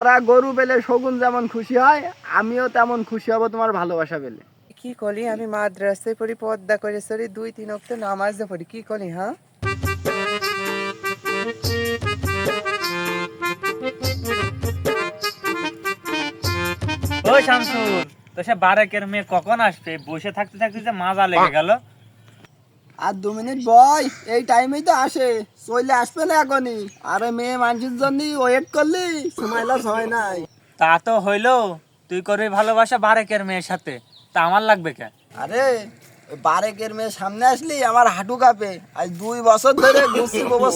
ওরা গরু পেলে শগুন যেমন খুশি হয়, আমিও তেমন খুশি হব তোমার ভালোবাসা পেলে। কি কলি আমি মাদ্রাসায় পড়ি, পর্দা করে সরি, 2-3 ওয়াক্ত নামাজ পড়ি, কি কলি? হ্যাঁ, ও শামসুর, তো সে বারেকের মেয়ে কখন আসবে? বসে থাকতে থাকতে যে মাজা লেগে গেল। আর 2 মিনিট বয়, এই টাইমেই তো আসে, চলে আসবে না এখনই। আরে মেয়ে মানুষের জন্য ওয়েট করলি, সময় লস হয় নাই। তা তো হইলো, তুই করবি ভালোবাসা বারেকের মেয়ের সাথে, তা আমার লাগবে কেন? আরে ওই বারেকের মেয়ে সামনে আসলি আমার হাঁটু কাঁপে। আজ 2 বছর ধরে ঘুরছি, প্রপোজ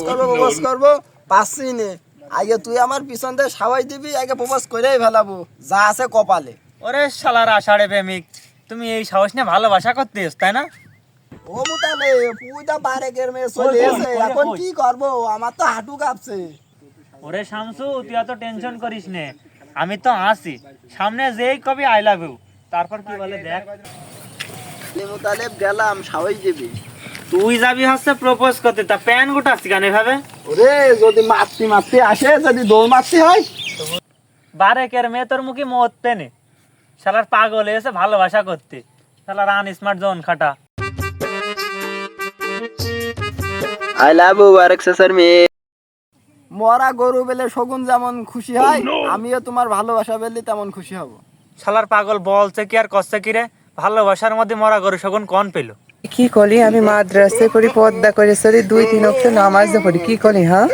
করবো পাচ্ছি নে। আগে তুই আমার পিছন থেকে সাবাই দিবি, আগে প্রপোজ করেই ফেলাবো যা আছে কপালে। ওরে শালার আষাঢ়ে প্রেমিক, তুমি এই সাহস নিয়ে ভালোবাসা করতে এস, তাই না? ও মুতালে পুইটা বারেকের মেয়ে চলে এসে, এখন কি করবো? আমার তো হাঁটু কাঁপছে। ওরে শামসু, তুই এত টেনশন করিস নে, আমি তো আসি। সামনে যেই কবি আই লাভ ইউ, তারপর কি বলে দেখ। মুতালেব গেলাম, সাবাই দিবি। তুই যাবি হচ্ছে প্রপোজ করতে, তা প্যান গোটাচ্ছি কেন এভাবে? ওরে যদি মারতে আসে, যদি দৌড় মারতে হয়। বারেকের মেয়ে তোর মুখে মরতে নে, শালার পাগল এসে ভালোবাসা করতে, শালার আনস্মার্ট জোন খাটা। আই লাভ ইউ বারেক স্যার মেয়ে। মরা গরু পেলে শগুন যেমন খুশি হয়, আমিও তোমার ভালোবাসা পেলে তেমন খুশি হব। শালার পাগল বলছে কি আর করছে কি রে? ভালোবাসার মধ্যে মরা গরু শগুন কোন পেলো? কি কলি আমি মাদ্রাসায় পড়ি, পর্দা করে সরি, 2-3 ওয়াক্ত নামাজ পড়ি, কি কলি? হ্যাঁ,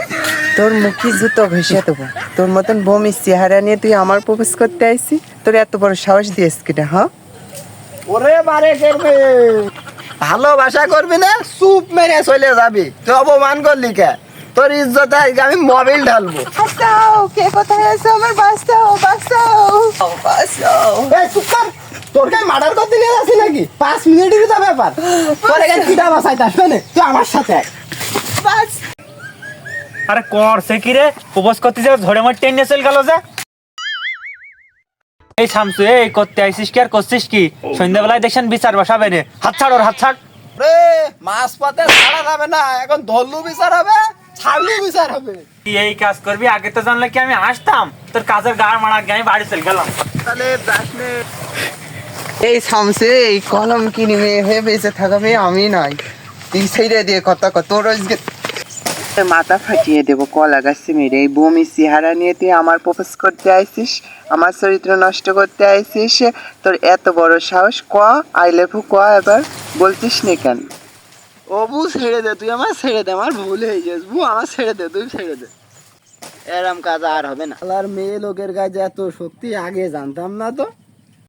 তোর মুখে জুতো ঘষে দেবো। তোর মতন বমির চেহারা নিয়ে তুই আমার প্রপোজ করতে আইসি? তোর এত বড় সাহস দিয়েছ কিনা? হ্যাঁ, ওরে বারেকের মেয়ে, ভালোবাসা করবি না, চুপ মেরে চলে যাবি। তুই অপমান করলি কে? তোর ইজ্জতে আজকে আমি মোবিল ঢালবো। বাঁচাও, কে কোথায় আছে? আমার বাঁচাও, বাঁচাও, বাঁচাও। এই চুপ কর, তোর কাছে মার্ডার করতে নিয়ে যাচ্ছি নাকি? 5 মিনিটেরই তো ব্যাপার। তোর এখানে কিটা বাঁচাইতে আসবে না, তুই আমার সাথে আয়। বাঁচ। আরে করছে কি রে? প্রপোজ করতে যাও ধরে মার টেনে চল গেল যে। এই শামসু, এই করতে আইছিস কি আর করছিস কি? সন্ধ্যাবেলায় দেখছেন বিচার বসাবে রে, হাত ছাড় ওর, হাত ছাড়। রে মাছ পাতে ছাড়া যাবে না, এখন ধরলু বিচার হবে, ছাড়লু বিচার হবে। তুই এই কাজ করবি, আগে তো জানলে কি আমি আসতাম? তোর কাজের গাড় মারা গে আমি বাড়ি চল গেলাম। তাহলে ব্রাশনে এই শামসে, এই কলম কিনি মেয়ে হয়ে বেঁচে থাকা মেয়ে আমি নাই। তুই ছেড়ে দিয়ে কথা কত রোজকে মাথা ফাটিয়ে দেবো কলা গাছে মেরে। এই বমি চেহারা নিয়ে তুই আমার প্রপোজ করতে আইসিস, আমার চরিত্র নষ্ট করতে আইসিস? তোর এত বড় সাহস, ক আই লাভ ইউ ক, এবার বলতিস নে কেন? ও বু ছেড়ে দে, তুই আমার ছেড়ে দে, আমার ভুল হয়ে গেছে বু, আমার ছেড়ে দে, তুই ছেড়ে দে। এরম কাজ আর হবে না। আর মেয়ে লোকের গায়ে যে এত শক্তি আগে জানতাম না তো।